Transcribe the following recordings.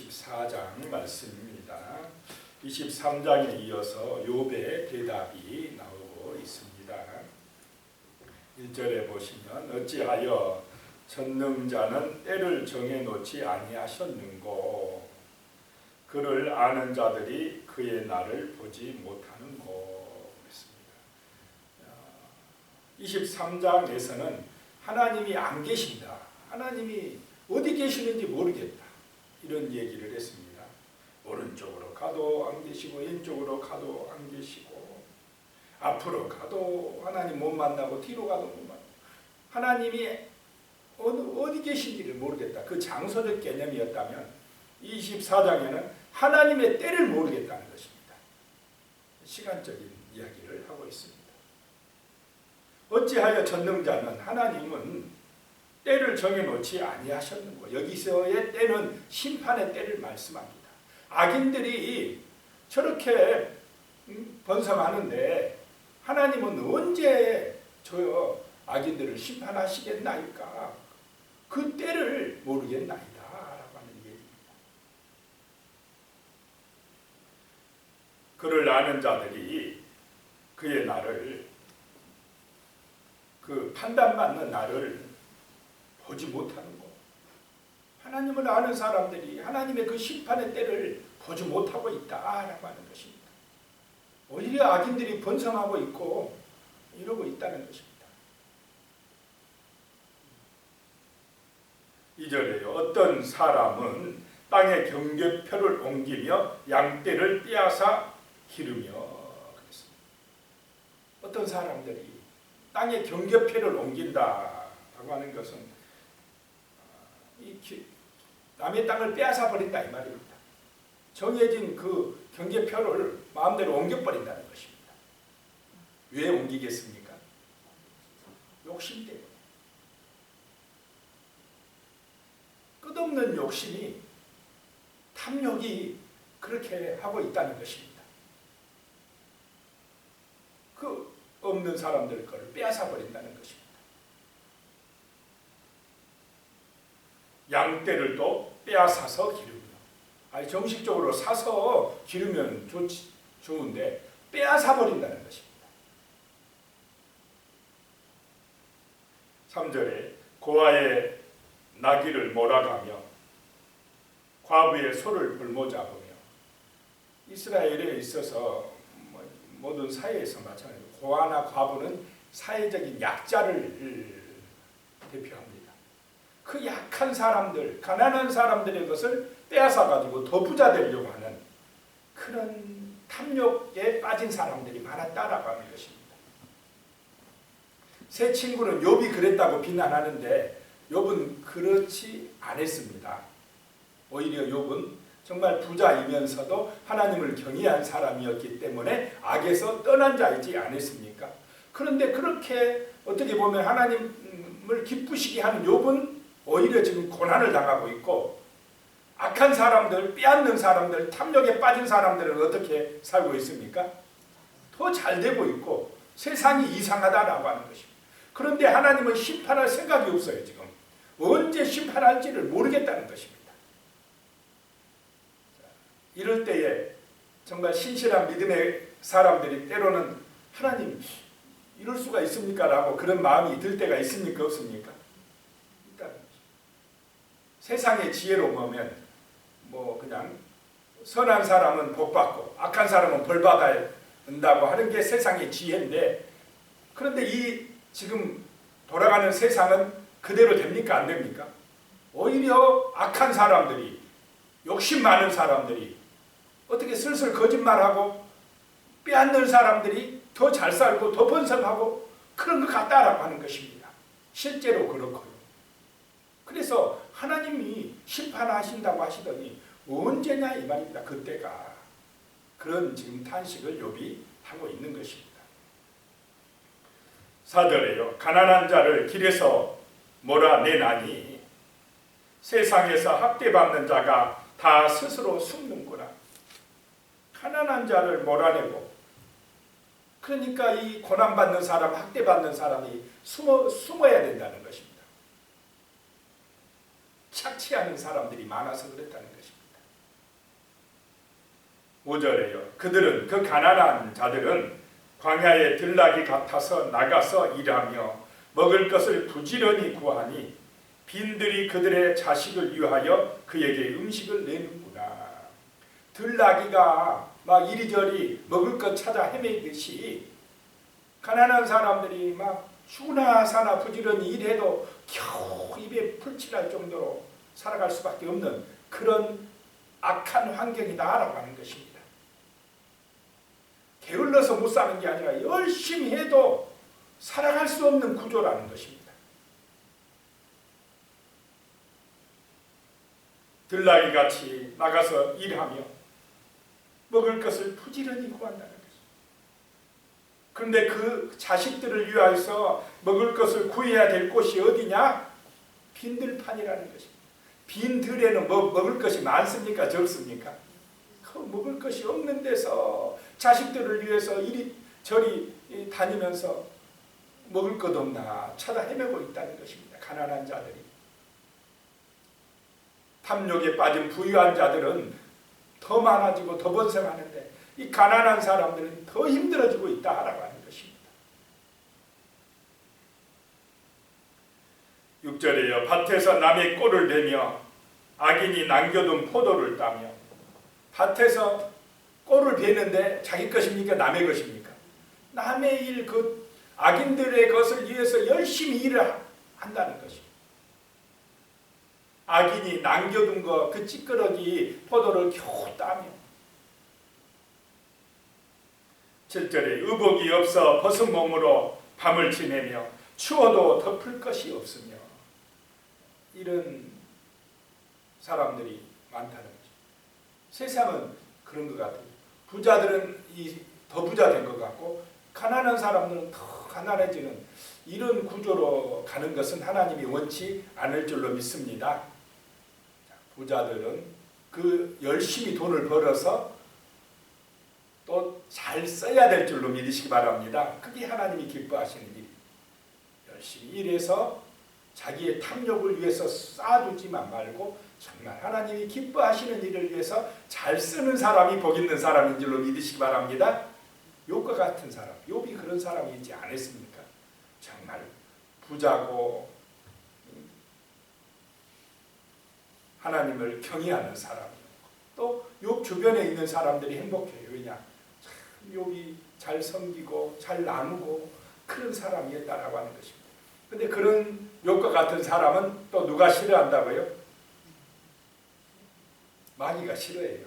24장 말씀입니다. 23장에 이어서 욥의 대답이 나오고 있습니다. 1절에 보시면 어찌하여 전능자는 때를 정해놓지 아니하셨는고 그를 아는 자들이 그의 날을 보지 못하는고 그랬습니다. 23장에서는 하나님이 안 계신다. 하나님이 어디 계시는지 모르겠다. 이런 얘기를 했습니다. 오른쪽으로 가도 안 계시고 왼쪽으로 가도 안 계시고 앞으로 가도 하나님 못 만나고 뒤로 가도 못 만나고 하나님이 어디 계신지를 모르겠다. 그 장소적 개념이었다면 24장에는 하나님의 때를 모르겠다는 것입니다. 시간적인 이야기를 하고 있습니다. 어찌하여 전능자는 하나님은 때를 정해놓지 아니하셨는고. 여기서의 때는 심판의 때를 말씀합니다. 악인들이 저렇게 번성하는데 하나님은 언제 저 악인들을 심판하시겠나이까? 그 때를 모르겠나이다 라고 하는 얘기입니다. 그를 아는 자들이 그의 날을, 그 판단받는 날을 보지 못하는 것. 하나님을 아는 사람들이 하나님의 그 심판의 때를 보지 못하고 있다라고 하는 것입니다. 오히려 악인들이 번성하고 있고 이러고 있다는 것입니다. 2절에요. 어떤 사람은 땅에 경계표를 옮기며 양떼를 빼앗아 기르며 그랬습니다. 어떤 사람들이 땅에 경계표를 옮긴다라고 하는 것은 남의 땅을 빼앗아 버린다 이 말입니다. 정해진 그 경계표를 마음대로 옮겨버린다는 것입니다. 왜 옮기겠습니까? 욕심 때문에. 끝없는 욕심이, 탐욕이 그렇게 하고 있다는 것입니다. 그 없는 사람들 거를 빼앗아 버린다는 것입니다. 양떼를 또 빼앗아서 기르며, 정식적으로 사서 기르면 좋은데 빼앗아 버린다는 것입니다. 3절에 고아의 나귀를 몰아가며 과부의 소를 불모잡으며. 이스라엘에 있어서 모든 사회에서 마찬가지로 고아나 과부는 사회적인 약자를 대표합니다. 그 약한 사람들, 가난한 사람들의 것을 빼앗아가지고 더 부자 되려고 하는 그런 탐욕에 빠진 사람들이 많았다라고 하는 것입니다. 새 친구는 욥이 그랬다고 비난하는데 욥은 그렇지 않았습니다. 오히려 욥은 정말 부자이면서도 하나님을 경외한 사람이었기 때문에 악에서 떠난 자이지 않았습니까? 그런데 그렇게 어떻게 보면 하나님을 기쁘시게 하는 욥은 오히려 지금 고난을 당하고 있고, 악한 사람들, 빼앗는 사람들, 탐욕에 빠진 사람들은 어떻게 살고 있습니까? 더 잘 되고 있고 세상이 이상하다라고 하는 것입니다. 그런데 하나님은 심판할 생각이 없어요. 지금 언제 심판할지를 모르겠다는 것입니다. 이럴 때에 정말 신실한 믿음의 사람들이 때로는 하나님 이럴 수가 있습니까? 라고 그런 마음이 들 때가 있습니까? 없습니까? 세상의 지혜로 보면 그냥 선한 사람은 복받고 악한 사람은 벌받아야 한다고 하는 게 세상의 지혜인데, 그런데 이 지금 돌아가는 세상은 그대로 됩니까? 안 됩니까? 오히려 악한 사람들이, 욕심 많은 사람들이 어떻게 슬슬 거짓말하고 빼앗는 사람들이 더 잘 살고 더 번성하고 그런 것 같다라고 하는 것입니다. 실제로 그렇고요. 그래서 하나님이 심판하신다고 하시더니 언제냐 이 말입니다. 그때가. 그런 지금 탄식을 욥이 하고 있는 것입니다. 4절에요. 가난한 자를 길에서 몰아내나니 세상에서 학대받는 자가 다 스스로 숨는구나. 가난한 자를 몰아내고, 그러니까 이 고난받는 사람, 학대받는 사람이 숨어야 된다는 것입니다. 착취하는 사람들이 많아서 그랬다는 것입니다. 5절에요. 그들은 그 가난한 자들은 광야의 들나귀 같아서 나가서 일하며 먹을 것을 부지런히 구하니 빈들이 그들의 자식을 위하여 그에게 음식을 내는구나. 들나귀가 막 이리저리 먹을 것 찾아 헤매듯이 가난한 사람들이 막 죽으나 사나 부지런히 일해도 겨우 입에 풀칠할 정도로 살아갈 수밖에 없는 그런 악한 환경이다라고 하는 것입니다. 게을러서 못 사는 게 아니라 열심히 해도 살아갈 수 없는 구조라는 것입니다. 들나귀같이 나가서 일하며 먹을 것을 부지런히 구한다는 것입니다. 그런데 그 자식들을 위하여서 먹을 것을 구해야 될 곳이 어디냐? 빈들판이라는 것입니다. 빈들에는 먹을 것이 많습니까? 적습니까? 그 먹을 것이 없는 데서 자식들을 위해서 이리저리 다니면서 먹을 것 없나 찾아 헤매고 있다는 것입니다. 가난한 자들이. 탐욕에 빠진 부유한 자들은 더 많아지고 더 번성하는데 이 가난한 사람들은 더 힘들어지고 있다라고 하는 것입니다. 6절에요. 밭에서 남의 꼴을 베며 악인이 남겨둔 포도를 따며. 밭에서 꼴을 베는데 자기 것입니까? 남의 것입니까? 남의 일, 그 악인들의 것을 위해서 열심히 일을 한다는 것입니다. 악인이 남겨둔 거, 그 찌끄러기 포도를 겨우 따며. 7절에 의복이 없어 벗은 몸으로 밤을 지내며 추워도 덮을 것이 없으며. 이런 사람들이 많다는 거죠. 세상은 그런 것 같아요. 부자들은 더 부자 된 것 같고 가난한 사람들은 더 가난해지는 이런 구조로 가는 것은 하나님이 원치 않을 줄로 믿습니다. 부자들은 그 열심히 돈을 벌어서 또 잘 써야 될 줄로 믿으시기 바랍니다. 그게 하나님이 기뻐하시는 일. 열심히 일해서 자기의 탐욕을 위해서 쌓아두지만 말고 정말 하나님이 기뻐하시는 일을 위해서 잘 쓰는 사람이 복 있는 사람인 줄로 믿으시기 바랍니다. 욥과 같은 사람, 욥이 그런 사람이지 않았습니까? 정말 부자고 하나님을 경외하는 사람이고 또 욥 주변에 있는 사람들이 행복해요. 왜냐? 참 욥이 잘 섬기고 잘 나누고 그런 사람이었다라고 하는 것입니다. 근데 그런 욥과 같은 사람은 또 누가 싫어한다고요? 마귀가 싫어해요.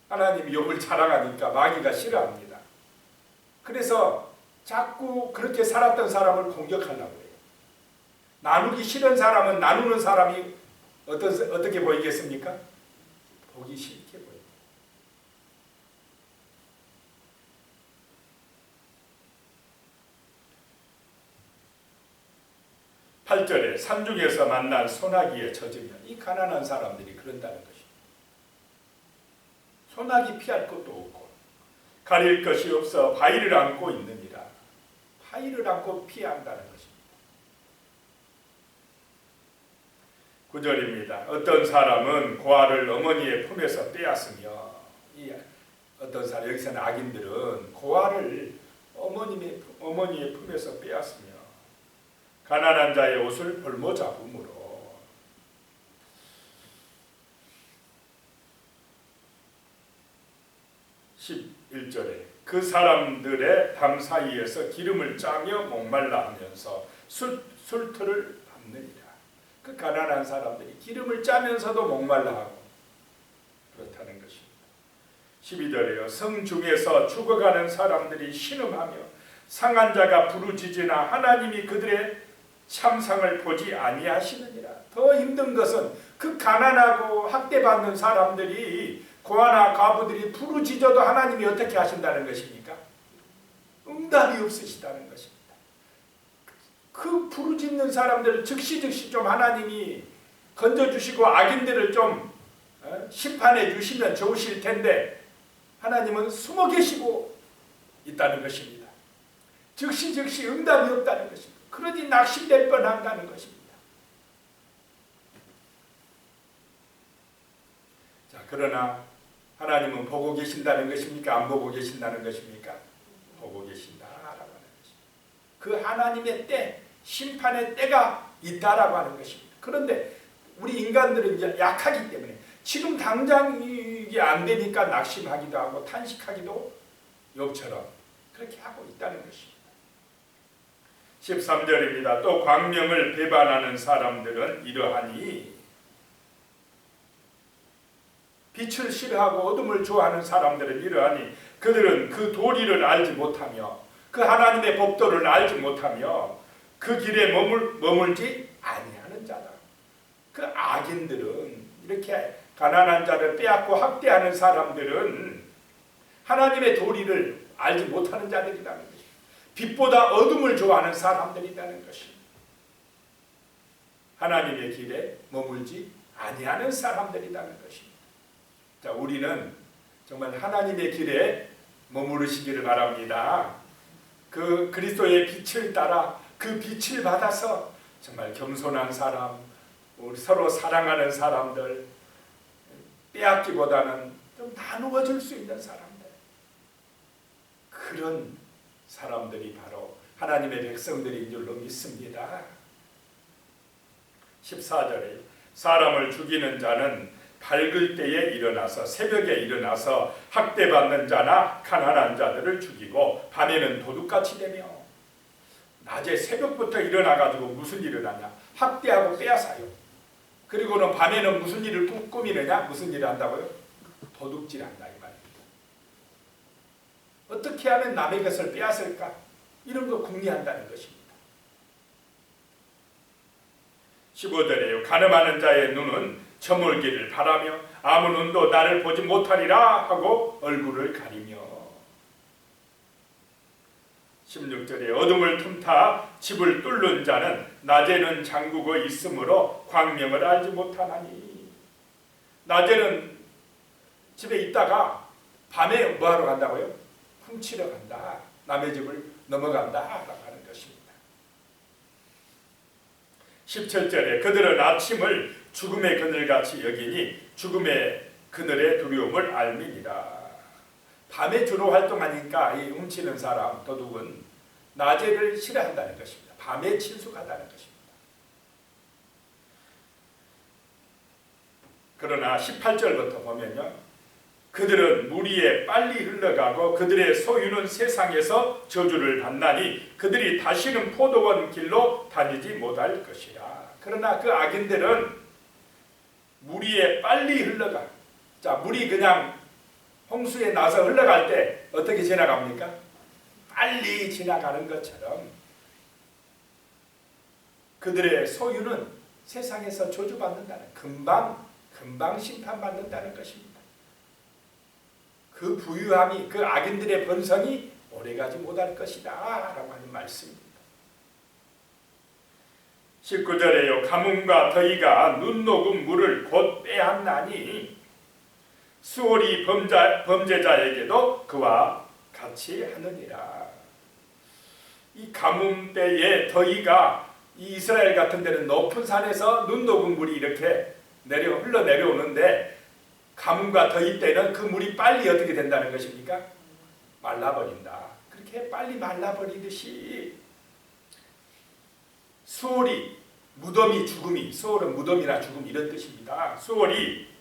하나님이 욥을 자랑하니까 마귀가 싫어합니다. 그래서 자꾸 그렇게 살았던 사람을 공격하려고 해요. 나누기 싫은 사람은 나누는 사람이 어떻게 보이겠습니까? 보기 싫게 보입니다. 8절에 산중에서 만난 소나기에 젖으며. 이 가난한 사람들이 그런다는 것입니다. 소나기 피할 것도 없고 가릴 것이 없어 바위를 안고 있느니라. 바위를 안고 피해야 한다는 것입니다. 9절입니다. 어떤 사람은 고아를 어머니의 품에서 빼앗으며. 이 어떤 사람, 여기서는 악인들은 고아를 어머니의 품에서 빼앗으며 가난한 자의 옷을 볼모 잡음으로. 11절에 그 사람들의 담 사이에서 기름을 짜며 목말라 하면서 술틀을 밟느니라. 그 가난한 사람들이 기름을 짜면서도 목말라 하고 그렇다는 것입니다. 12절에요. 성 중에서 죽어가는 사람들이 신음하며 상한 자가 부르짖으나 하나님이 그들의 참상을 보지 아니하시느니라. 더 힘든 것은 그 가난하고 학대받는 사람들이 고아나 과부들이 부르짖어도 하나님이 어떻게 하신다는 것입니까? 응답이 없으시다는 것입니다. 그 부르짖는 사람들을 즉시 좀 하나님이 건져주시고 악인들을 좀 심판해 주시면 좋으실 텐데 하나님은 숨어 계시고 있다는 것입니다. 즉시 응답이 없다는 것입니다. 그러니 낙심될 뻔한다는 것입니다. 자, 그러나 하나님은 보고 계신다는 것입니까? 안 보고 계신다는 것입니까? 보고 계신다라고 하는 것입니다. 그 하나님의 때, 심판의 때가 있다라고 하는 것입니다. 그런데 우리 인간들은 이제 약하기 때문에 지금 당장 이게 안 되니까 낙심하기도 하고 탄식하기도 욥처럼 그렇게 하고 있다는 것입니다. 13절입니다. 또 광명을 배반하는 사람들은 이러하니, 빛을 싫어하고 어둠을 좋아하는 사람들은 이러하니 그들은 그 도리를 알지 못하며 그 하나님의 법도를 알지 못하며 그 길에 머물지 아니하는 자다. 그 악인들은, 이렇게 가난한 자를 빼앗고 학대하는 사람들은 하나님의 도리를 알지 못하는 자들이라는 것입니다. 빛보다 어둠을 좋아하는 사람들이라는 것입니다. 하나님의 길에 머물지 아니하는 사람들이라는 것입니다. 자, 우리는 정말 하나님의 길에 머무르시기를 바랍니다. 그 그리스도의 빛을 따라 그 빛을 받아서 정말 겸손한 사람, 우리 서로 사랑하는 사람들, 빼앗기보다는 좀 나누어 줄 수 있는 사람들, 그런 사람들이 바로 하나님의 백성들인 줄로 믿습니다. 14절에 사람을 죽이는 자는 밝을 때에 일어나서, 새벽에 일어나서 학대받는 자나 가난한 자들을 죽이고 밤에는 도둑같이 되며, 낮에 새벽부터 일어나가지고 무슨 일을 하냐? 학대하고 빼앗아요. 그리고는 밤에는 무슨 일을 꾸미느냐? 무슨 일을 한다고요? 도둑질한다 이 말입니다. 어떻게 하면 남의 것을 빼앗을까? 이런 거 궁리한다는 것입니다. 15절에요. 가늠하는 자의 눈은 저물기를 바라며 아무 눈도 나를 보지 못하리라 하고 얼굴을 가리며. 16절에 어둠을 틈타 집을 뚫는 자는 낮에는 잠그고 있으므로 광명을 알지 못하나니. 낮에는 집에 있다가 밤에 뭐하러 간다고요? 훔치러 간다. 남의 집을 넘어간다 라고 하는 것입니다. 17절에 그들은 아침을 죽음의 그늘같이 여기니 죽음의 그늘의 두려움을 알미니라. 밤에 주로 활동하니까 이 훔치는 사람, 도둑은 낮에를 싫어한다는 것입니다. 밤에 친숙하다는 것입니다. 그러나 18절부터 보면요, 그들은 무리에 빨리 흘러가고 그들의 소유는 세상에서 저주를 받나니 그들이 다시는 포도원 길로 다니지 못할 것이라. 그러나 그 악인들은 무리에 빨리 흘러가. 자, 물이 그냥 홍수에 나서 흘러갈 때 어떻게 지나갑니까? 빨리 지나가는 것처럼 그들의 소유는 세상에서 저주받는다는, 금방 심판받는다는 것입니다. 그 부유함이, 그 악인들의 번성이 오래가지 못할 것이다 라고 하는 말씀입니다. 19절에요. 가뭄과 더위가 눈 녹은 물을 곧 빼앗나니 수월이 범죄자에게도 그와 같이 하느니라. 이 가뭄 때에 더위가, 이 이스라엘 같은 데는 높은 산에서 눈 녹은 물이 이렇게 흘러 내려오는데, 가뭄과 더위 때는 그 물이 빨리 어떻게 된다는 것입니까? 말라버린다. 그렇게 빨리 말라버리듯이 수월이, 무덤이 죽음이, 수월은 무덤이나 죽음 이런 뜻입니다. 수월이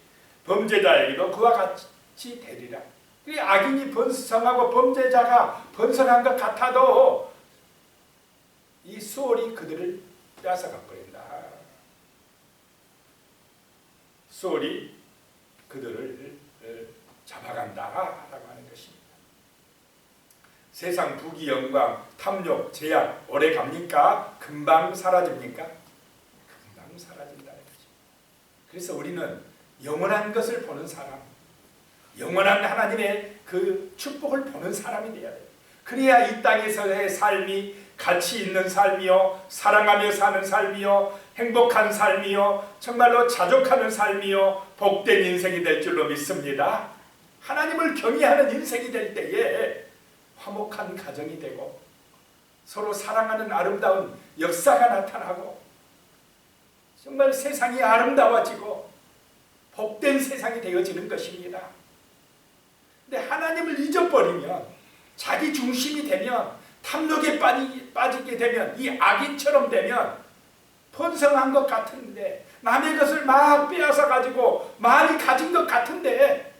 범죄자에게도 그와 같이 되리라. 악인이 번성하고 범죄자가 번성한 것 같아도 이 수월이 그들을 뺏어가 버린다. 수월이 그들을 잡아간다라고 하는 것입니다. 세상 부귀 영광, 탐욕, 제약 오래 갑니까? 금방 사라집니까? 금방 사라진다는 거죠. 그래서 우리는 영원한 것을 보는 사람, 영원한 하나님의 그 축복을 보는 사람이 되어야 돼요. 그래야 이 땅에서의 삶이 가치 있는 삶이요, 사랑하며 사는 삶이요, 행복한 삶이요, 정말로 자족하는 삶이요, 복된 인생이 될 줄로 믿습니다. 하나님을 경외하는 인생이 될 때에 화목한 가정이 되고 서로 사랑하는 아름다운 역사가 나타나고 정말 세상이 아름다워지고 복된 세상이 되어지는 것입니다. 근데 하나님을 잊어버리면, 자기 중심이 되면, 탐욕에 빠지게 되면, 이 악인처럼 되면 번성한 것 같은데, 남의 것을 막 빼앗아 가지고 많이 가진 것 같은데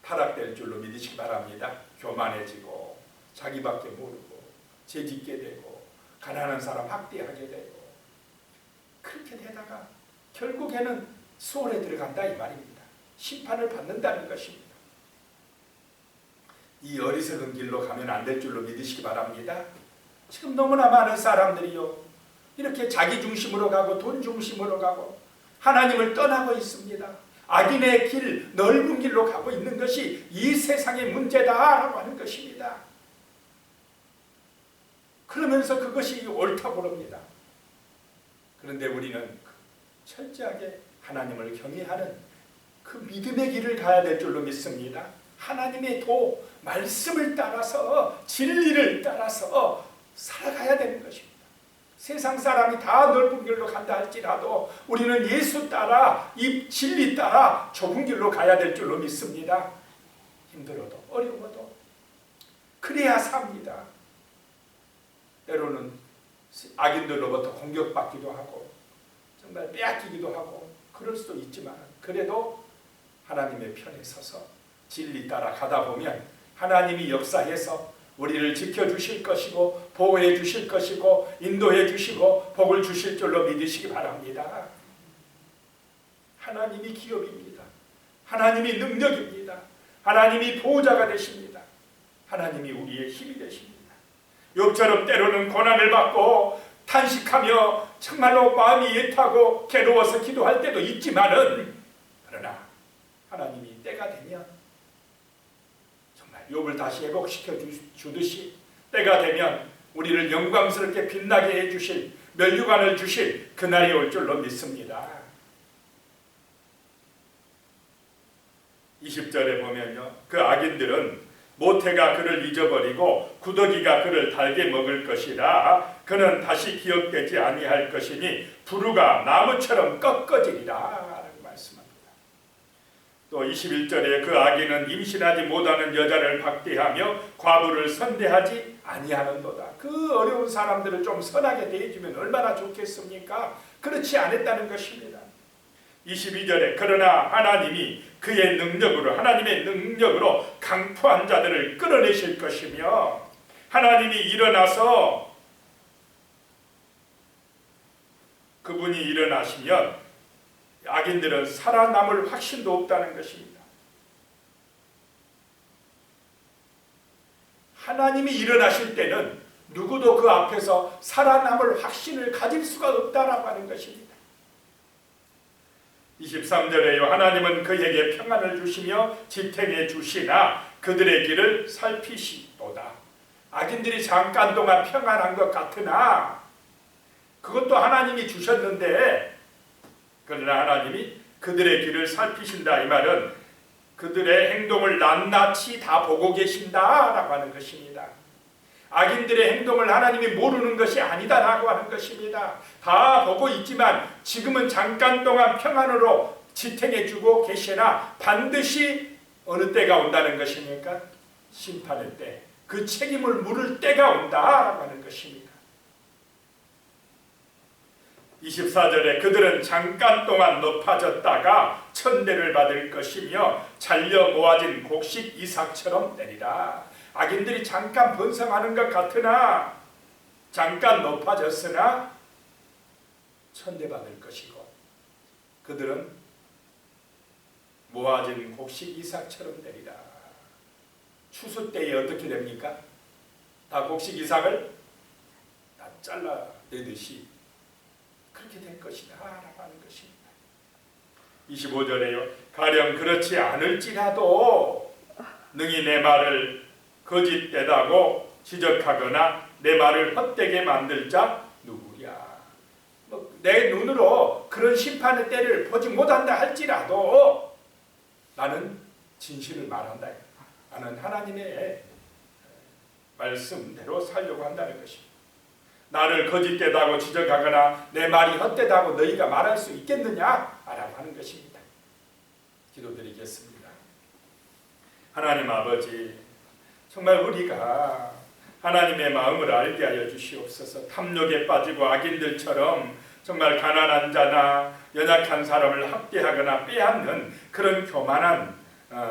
타락될 줄로 믿으시기 바랍니다. 교만해지고 자기밖에 모르고 죄짓게 되고 가난한 사람 학대하게 되고 그렇게 되다가 결국에는 수월에 들어간다 이 말입니다. 심판을 받는다는 것입니다. 이 어리석은 길로 가면 안 될 줄로 믿으시기 바랍니다. 지금 너무나 많은 사람들이요, 이렇게 자기 중심으로 가고 돈 중심으로 가고 하나님을 떠나고 있습니다. 악인의 길, 넓은 길로 가고 있는 것이 이 세상의 문제다라고 하는 것입니다. 그러면서 그것이 옳다고 그럽니다. 그런데 우리는 철저하게 하나님을 경외하는 그 믿음의 길을 가야 될 줄로 믿습니다. 하나님의 도, 말씀을 따라서 진리를 따라서 살아가야 되는 것입니다. 세상 사람이 다 넓은 길로 간다 할지라도 우리는 예수 따라, 이 진리 따라 좁은 길로 가야 될 줄로 믿습니다. 힘들어도 어려워도 그래야 삽니다. 때로는 악인들로부터 공격받기도 하고 정말 빼앗기기도 하고 그럴 수도 있지만, 그래도 하나님의 편에 서서 진리 따라 가다 보면 하나님이 역사해서 우리를 지켜주실 것이고 보호해 주실 것이고 인도해 주시고 복을 주실 줄로 믿으시기 바랍니다. 하나님이 기업입니다. 하나님이 능력입니다. 하나님이 보호자가 되십니다. 하나님이 우리의 힘이 되십니다. 욥처럼 때로는 고난을 받고 탄식하며 정말로 마음이 애타고 괴로워서 기도할 때도 있지만은, 그러나 하나님이 때가 되면 욥을 다시 회복시켜 주듯이 때가 되면 우리를 영광스럽게 빛나게 해주실, 면류관을 주실 그날이 올 줄로 믿습니다. 20절에 보면요, 그 악인들은 모태가 그를 잊어버리고 구더기가 그를 달게 먹을 것이라. 그는 다시 기억되지 아니할 것이니 부루가 나무처럼 꺾어지리라. 또 21절에 그 악인은 임신하지 못하는 여자를 박대하며 과부를 선대하지 아니하는도다. 그 어려운 사람들을 좀 선하게 대해주면 얼마나 좋겠습니까? 그렇지 않았다는 것입니다. 22절에 그러나 하나님이 그의 능력으로, 하나님의 능력으로 강포한 자들을 끌어내실 것이며, 하나님이 일어나서 그분이 일어나시면 악인들은 살아남을 확신도 없다는 것입니다. 하나님이 일어나실 때는 누구도 그 앞에서 살아남을 확신을 가질 수가 없다라고 하는 것입니다. 23절에요, 하나님은 그에게 평안을 주시며 지탱해 주시나 그들의 길을 살피시도다. 악인들이 잠깐 동안 평안한 것 같으나 그것도 하나님이 주셨는데, 그러나 하나님이 그들의 길을 살피신다. 이 말은 그들의 행동을 낱낱이 다 보고 계신다라고 하는 것입니다. 악인들의 행동을 하나님이 모르는 것이 아니다라고 하는 것입니다. 다 보고 있지만 지금은 잠깐 동안 평안으로 지탱해주고 계시나 반드시 어느 때가 온다는 것입니까? 심판의 때, 그 책임을 물을 때가 온다라고 하는 것입니다. 24절에 그들은 잠깐 동안 높아졌다가 천대를 받을 것이며 잘려 모아진 곡식 이삭처럼 되리라. 악인들이 잠깐 번성하는 것 같으나, 잠깐 높아졌으나 천대 받을 것이고, 그들은 모아진 곡식 이삭처럼 되리라. 추수 때에 어떻게 됩니까? 다 곡식 이삭을 다 잘라내듯이 그렇게 될 것이다 라고 하는 것입니다. 25절에요, 가령 그렇지 않을지라도 능히 내 말을 거짓되다고 지적하거나 내 말을 헛되게 만들 자 누구랴. 내 눈으로 그런 심판의 때를 보지 못한다 할지라도 나는 진실을 말한다. 나는 하나님의 말씀대로 살려고 한다는 것입니다. 나를 거짓되다고 지적하거나 내 말이 헛되다고 너희가 말할 수 있겠느냐? 라고 하는 것입니다. 기도드리겠습니다. 하나님 아버지, 정말 우리가 하나님의 마음을 알게 하여 주시옵소서. 탐욕에 빠지고 악인들처럼 정말 가난한 자나 연약한 사람을 학대하거나 빼앗는 그런 교만한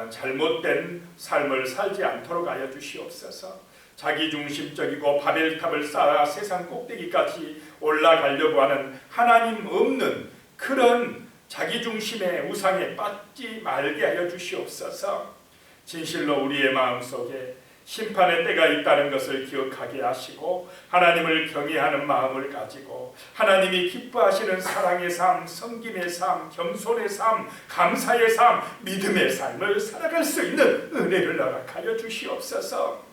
잘못된 삶을 살지 않도록 하여 주시옵소서. 자기중심적이고 바벨탑을 쌓아 세상 꼭대기까지 올라가려고 하는 하나님 없는 그런 자기중심의 우상에 빠지지 말게 하여 주시옵소서. 진실로 우리의 마음속에 심판의 때가 있다는 것을 기억하게 하시고 하나님을 경외하는 마음을 가지고 하나님이 기뻐하시는 사랑의 삶, 섬김의 삶, 겸손의 삶, 감사의 삶, 믿음의 삶을 살아갈 수 있는 은혜를 허락하여 주시옵소서.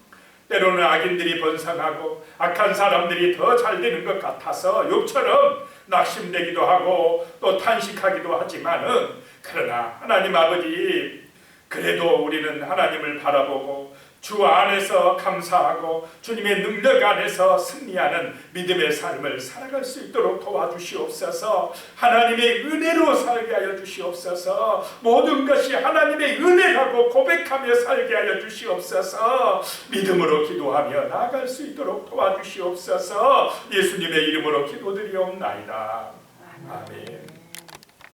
때로는 악인들이 번성하고 악한 사람들이 더 잘 되는 것 같아서 욕처럼 낙심되기도 하고 또 탄식하기도 하지만은, 그러나 하나님 아버지, 그래도 우리는 하나님을 바라보고 주 안에서 감사하고 주님의 능력 안에서 승리하는 믿음의 삶을 살아갈 수 있도록 도와주시옵소서. 하나님의 은혜로 살게 하여 주시옵소서. 모든 것이 하나님의 은혜라고 고백하며 살게 하여 주시옵소서. 믿음으로 기도하며 나아갈 수 있도록 도와주시옵소서. 예수님의 이름으로 기도드리옵나이다. 아멘.